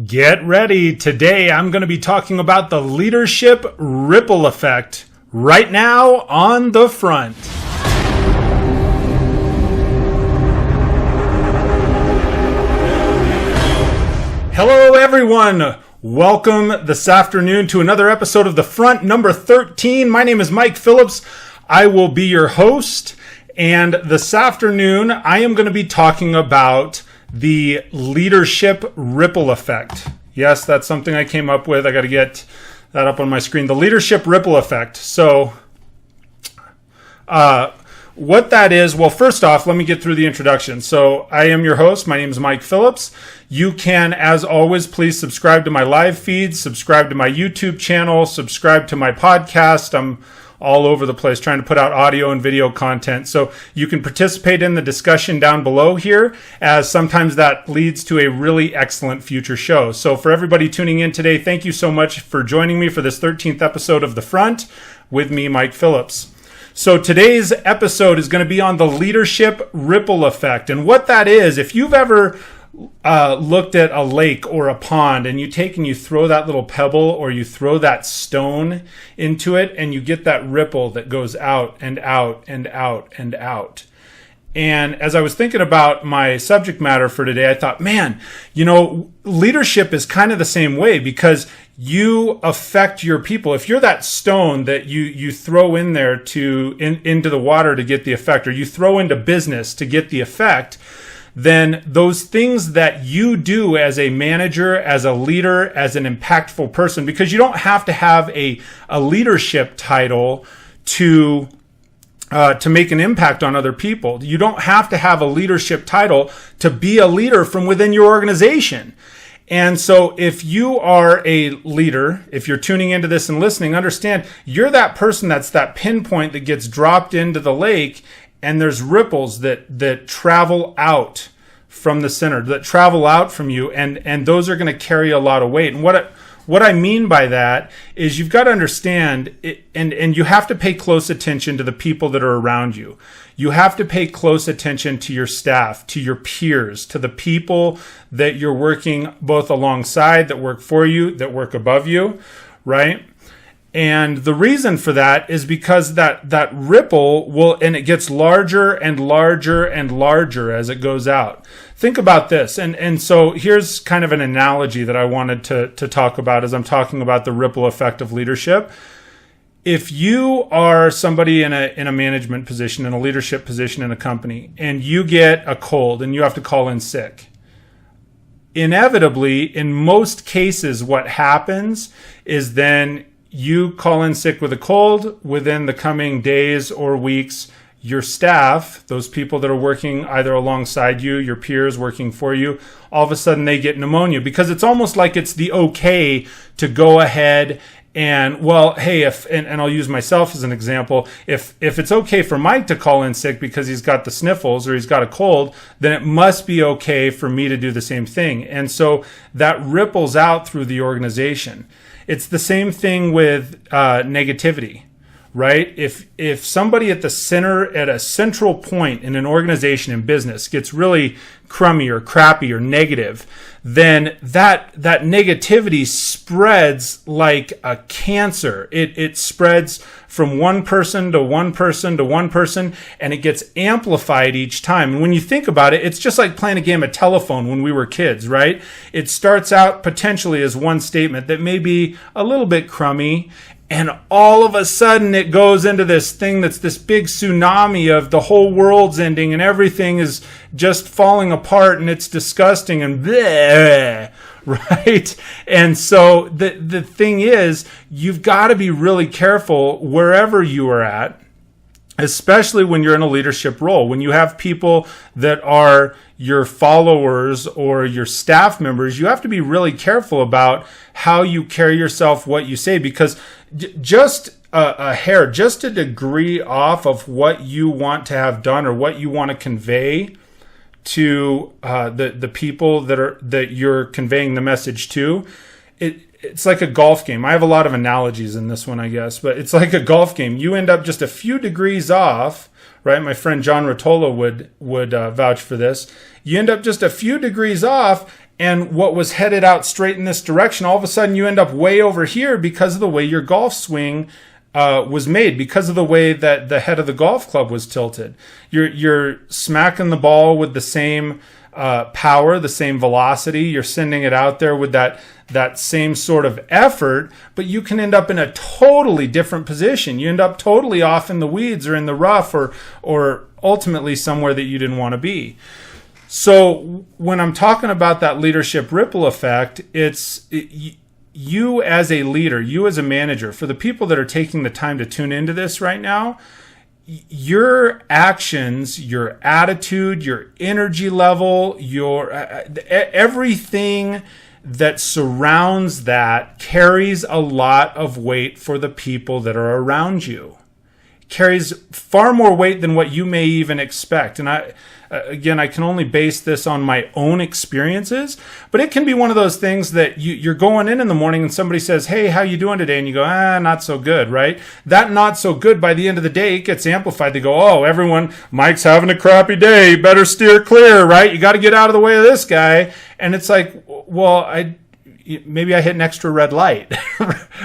Get ready. Today I'm going to be talking about the leadership ripple effect right now on the front. Hello everyone. Welcome this afternoon to another episode of The Front, number 13. My name is Mike Phillips. I will be your host, and this afternoon I am going to be talking about the leadership ripple effect. Yes, that's something I came up with. I got to get that up on my screen. The leadership ripple effect. So, what that is, well, first off, let me get through the introduction. So, I am your host. My name is Mike Phillips. You can, as always, please subscribe to my live feed, subscribe to my YouTube channel, subscribe to my podcast. I'm all over the place trying to put out audio and video content. So you can participate in the discussion down below here, as sometimes that leads to a really excellent future show. So for everybody tuning in today, thank you so much for joining me for this 13th episode of The Front with me, Mike Phillips. So today's episode is going to be on the leadership ripple effect. And what that is, if you've ever looked at a lake or a pond and you take and you throw that little pebble or you throw that stone into it and you get that ripple that goes out and out and out and out. And as I was thinking about my subject matter for today, I thought, man, leadership is kind of the same way, because you affect your people. If you're that stone that you throw in there into the water to get the effect, or you throw into business to get the effect, then those things that you do as a manager, as a leader, as an impactful person, because you don't have to have a leadership title to make an impact on other people. You don't have to have a leadership title to be a leader from within your organization. And so if you are a leader, if you're tuning into this and listening, understand you're that person that's that pinpoint that gets dropped into the lake, and there's ripples that travel out from the center, that travel out from you, and those are going to carry a lot of weight. And what I mean by that is you've got to understand it, and you have to pay close attention to the people that are around you. You have to pay close attention to your staff, to your peers, to the people that you're working both alongside, that work for you, that work above you, right? And the reason for that is because that ripple and it gets larger and larger and larger as it goes out. Think about this. And so here's kind of an analogy that I wanted to talk about as I'm talking about the ripple effect of leadership. If you are somebody in a management position, in a leadership position in a company, and you get a cold and you have to call in sick, inevitably, in most cases, what happens is then you call in sick with a cold. Within the coming days or weeks, your staff, those people that are working either alongside you, your peers working for you, all of a sudden they get pneumonia, because it's almost like it's the okay to go ahead and, well, hey, and I'll use myself as an example, if it's okay for Mike to call in sick because he's got the sniffles or he's got a cold, then it must be okay for me to do the same thing. And so that ripples out through the organization. It's the same thing with negativity, right? If somebody at a central point in an organization in business gets really crummy or crappy or negative, then that negativity spreads like a cancer. It spreads from one person to one person to one person, and it gets amplified each time. And when you think about it, it's just like playing a game of telephone when we were kids, right? It starts out potentially as one statement that may be a little bit crummy, and all of a sudden it goes into this thing that's this big tsunami of the whole world's ending and everything is just falling apart and it's disgusting and bleh, right? And so the thing is, you've got to be really careful wherever you are at, especially when you're in a leadership role. When you have people that are your followers or your staff members, you have to be really careful about how you carry yourself, what you say, because just a hair, just a degree off of what you want to have done or what you want to convey to the people that you're conveying the message to, it's like a golf game. I have a lot of analogies in this one, I guess, but it's like a golf game. You end up just a few degrees off, right? My friend John Rotolo would vouch for this. You end up just a few degrees off, And what was headed out straight in this direction, all of a sudden you end up way over here because of the way your golf swing was made, because of the way that the head of the golf club was tilted. You're smacking the ball with the same power, the same velocity. You're sending it out there with that same sort of effort, but you can end up in a totally different position. You end up totally off in the weeds or in the rough, or ultimately somewhere that you didn't want to be. So when I'm talking about that leadership ripple effect, you as a leader, you as a manager, for the people that are taking the time to tune into this right now, your actions, your attitude, your energy level, your everything that surrounds that carries a lot of weight for the people that are around you. Carries far more weight than what you may even expect. And I can only base this on my own experiences, but it can be one of those things that you're going in the morning and somebody says, "Hey, how you doing today?" And you go, "Not so good," right? That not so good, by the end of the day, it gets amplified. They go, "Oh, Mike's having a crappy day. Better steer clear, right? You got to get out of the way of this guy." And it's like, well, maybe I hit an extra red light,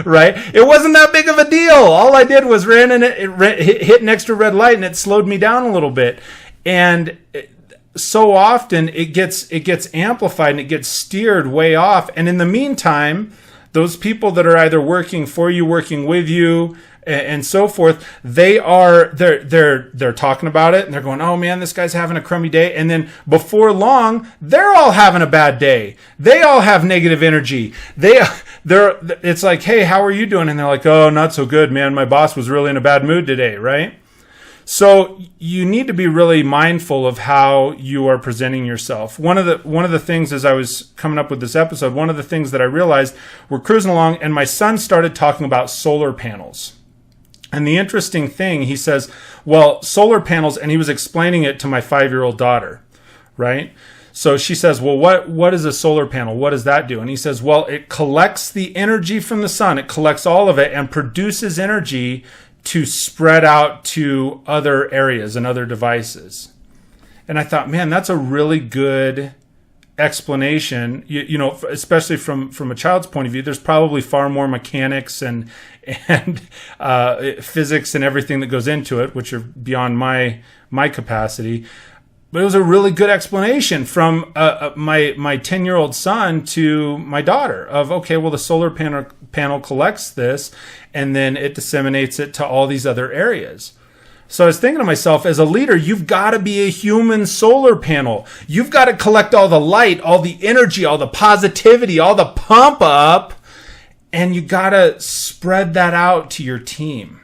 right? It wasn't that big of a deal. All I did was hit an extra red light, and it slowed me down a little bit. And so often it gets amplified and it gets steered way off. And in the meantime, those people that are either working for you, working with you, and so forth, they're talking about it and they're going, "Oh man, this guy's having a crummy day." And then before long, they're all having a bad day. They all have negative energy. It's like, "Hey, how are you doing?" And they're like, "Oh, not so good, man. My boss was really in a bad mood today," right? So you need to be really mindful of how you are presenting yourself. One of the things, as I was coming up with this episode, one of the things that I realized, we're cruising along and my son started talking about solar panels. And the interesting thing, he says, well, solar panels, and he was explaining it to my 5-year-old daughter, right? So she says, "Well, what is a solar panel? What does that do?" And he says, "Well, it collects the energy from the sun. It collects all of it and produces energy to spread out to other areas and other devices." And I thought, man, that's a really good explanation. You know, especially from a child's point of view, there's probably far more mechanics and physics and everything that goes into it, which are beyond my capacity. But it was a really good explanation from my 10-year-old son to my daughter of, okay, well, the solar panel collects this and then it disseminates it to all these other areas. So I was thinking to myself, as a leader, you've got to be a human solar panel. You've got to collect all the light, all the energy, all the positivity, all the pump up, and you got to spread that out to your team.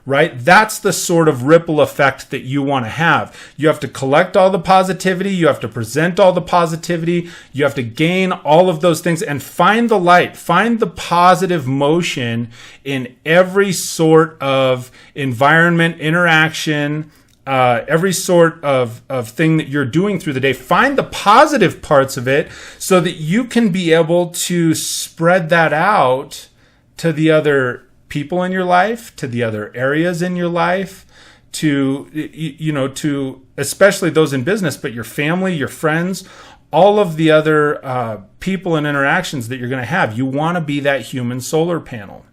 Right? That's the sort of ripple effect that you want to have. You have to collect all the positivity. You have to present all the positivity. You have to gain all of those things and find the light, find the positive motion in every sort of environment, interaction, every sort of thing that you're doing through the day. Find the positive parts of it so that you can be able to spread that out to the other people in your life, to the other areas in your life, to especially those in business, but your family, your friends, all of the other people and interactions that you're going to have. You want to be that human solar panel.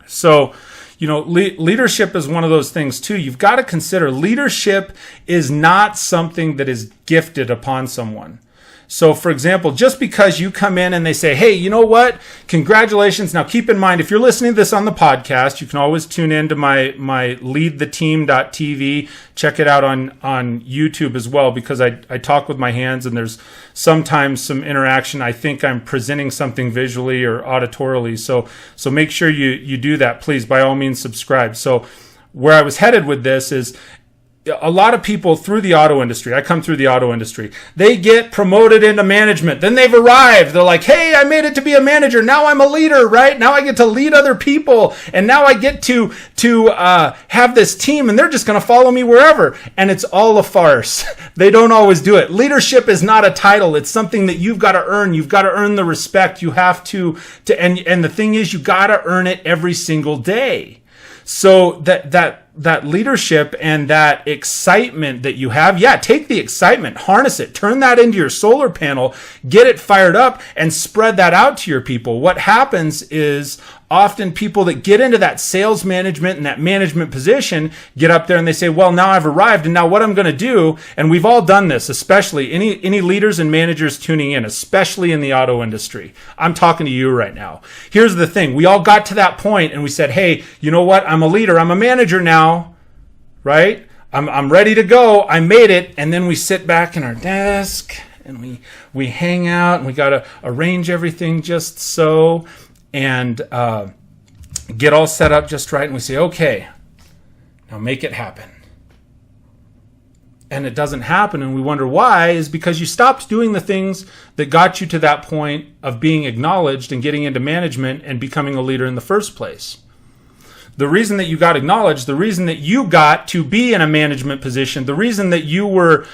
So, leadership is one of those things too. You've got to consider leadership is not something that is gifted upon someone. So, for example, just because you come in and they say, "Hey, you know what? Congratulations." Now, keep in mind, if you're listening to this on the podcast, you can always tune in to my leadtheteam.tv. Check it out on YouTube as well, because I talk with my hands and there's sometimes some interaction. I think I'm presenting something visually or auditorily. So make sure you do that. Please, by all means, subscribe. So where I was headed with this is, a lot of people through the auto industry, I come through the auto industry, they get promoted into management. Then they've arrived. They're like, "Hey, I made it to be a manager. Now I'm a leader, right? Now I get to lead other people. And now I get to have this team and they're just going to follow me wherever." And it's all a farce. They don't always do it. Leadership is not a title. It's something that you've got to earn. You've got to earn the respect. You have and the thing is, you got to earn it every single day. So that that leadership and that excitement that you have, take the excitement, harness it, turn that into your solar panel, get it fired up, and spread that out to your people. What happens is often people that get into that sales management and that management position get up there and they say, well, now I've arrived, and now what I'm going to do, and we've all done this, especially any leaders and managers tuning in, especially in the auto industry. I'm talking to you right now. Here's the thing. We all got to that point and we said, hey, you know what? I'm a leader. I'm a manager now, right? I'm ready to go. I made it. And then we sit back in our desk and we hang out and we got to arrange everything just so, and get all set up just right. And we say, okay, now make it happen. And it doesn't happen, and we wonder why, is because you stopped doing the things that got you to that point of being acknowledged and getting into management and becoming a leader in the first place. The reason that you got acknowledged, the reason that you got to be in a management position, the reason that you were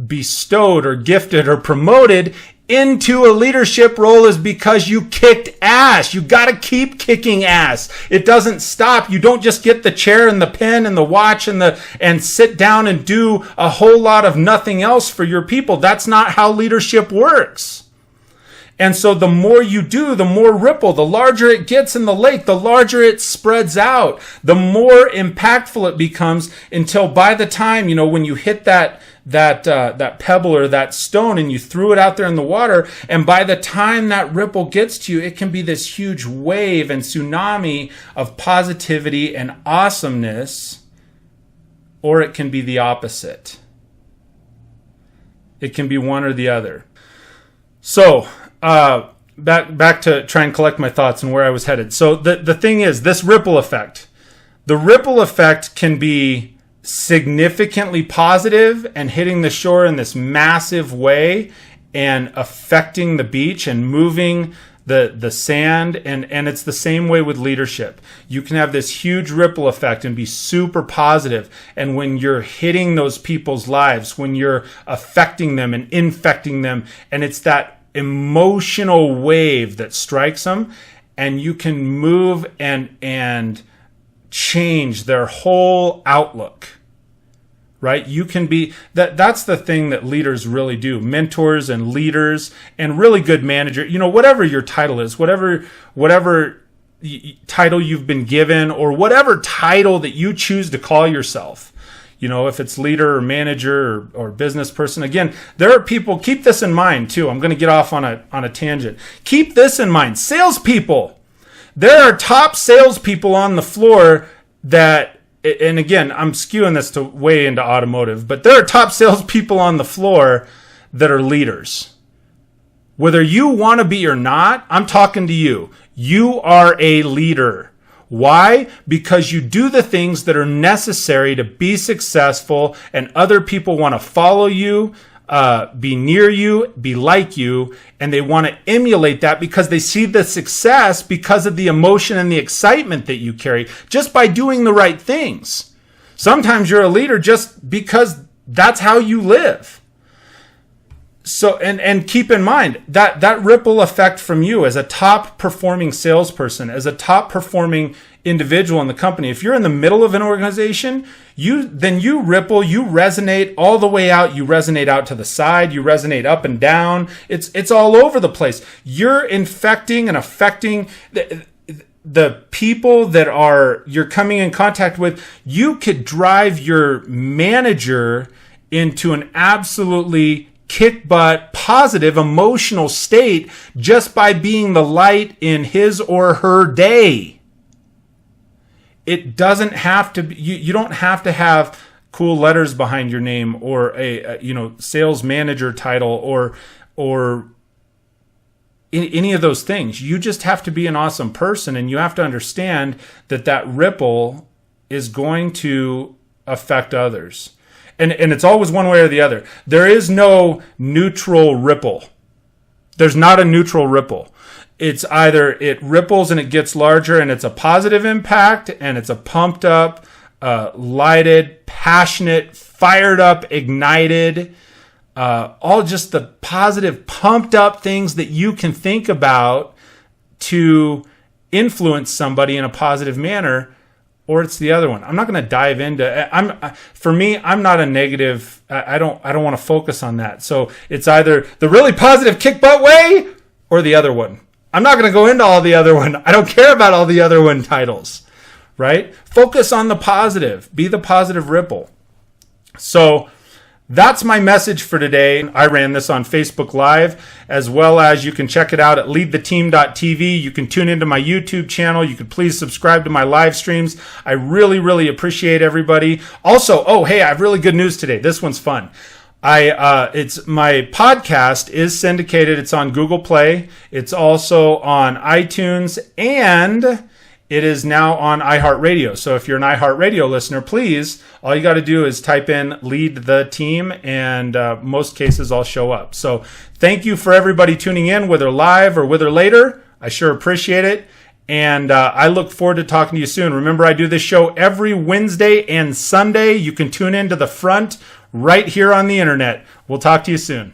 bestowed or gifted or promoted into a leadership role is because you kicked ass. You got to keep kicking ass. It doesn't stop. You don't just get the chair and the pen and the watch and sit down and do a whole lot of nothing else for your people. That's not how leadership works. And so the more you do, the more ripple, the larger it gets in the lake, the larger it spreads out, the more impactful it becomes, until by the time, when you hit that pebble or that stone and you threw it out there in the water, and by the time that ripple gets to you, it can be this huge wave and tsunami of positivity and awesomeness, or it can be the opposite. It can be one or the other. So, back to try and collect my thoughts and where I was headed. So the thing is, this ripple effect. The ripple effect can be significantly positive and hitting the shore in this massive way and affecting the beach and moving the sand. And it's the same way with leadership. You can have this huge ripple effect and be super positive. And when you're hitting those people's lives, when you're affecting them and infecting them, and it's that emotional wave that strikes them, and you can move and change their whole outlook, right? You can be that's the thing that leaders really do. Mentors and leaders and really good manager, whatever your title is, whatever title you've been given, or whatever title that you choose to call yourself. If it's leader or manager or business person. Again, there are people, keep this in mind too. I'm going to get off on a tangent. Keep this in mind. Salespeople. There are top salespeople on the floor that, and again, I'm skewing this to way into automotive, but there are top salespeople on the floor that are leaders. Whether you want to be or not, I'm talking to you. You are a leader. Why? Because you do the things that are necessary to be successful, and other people want to follow you, be near you, be like you, and they want to emulate that because they see the success because of the emotion and the excitement that you carry just by doing the right things. Sometimes you're a leader just because that's how you live. So, and keep in mind that ripple effect from you as a top performing salesperson, as a top performing individual in the company. If you're in the middle of an organization, then you ripple, you resonate all the way out. You resonate out to the side, you resonate up and down. It's all over the place. You're infecting and affecting the people that you're coming in contact with. You could drive your manager into an absolutely kick butt, positive, emotional state just by being the light in his or her day. It doesn't have to be, you don't have to have cool letters behind your name or a sales manager title or any of those things. You just have to be an awesome person, and you have to understand that ripple is going to affect others. And it's always one way or the other. There is no neutral ripple. There's not a neutral ripple. It's either it ripples and it gets larger and it's a positive impact and it's a pumped up, lighted, passionate, fired up, ignited, all just the positive, pumped up things that you can think about to influence somebody in a positive manner. or it's the other one. I'm not going to dive into. For me, I'm not a negative. I don't want to focus on that. So it's either the really positive kick butt way or the other one. I'm not going to go into all the other one. I don't care about all the other one titles, right? Focus on the positive. Be the positive ripple. So that's my message for today. I ran this on Facebook Live, as well as you can check it out at leadtheteam.tv. You can tune into my YouTube channel. You can please subscribe to my live streams. I really, really appreciate everybody. Also, I have really good news today. This one's fun. It's my podcast is syndicated. It's on Google Play. It's also on iTunes, and it is now on iHeartRadio. So if you're an iHeartRadio listener, please, all you got to do is type in Lead the Team, and most cases I'll show up. So thank you for everybody tuning in, whether live or whether later. I sure appreciate it. And I look forward to talking to you soon. Remember, I do this show every Wednesday and Sunday. You can tune in to the front right here on the internet. We'll talk to you soon.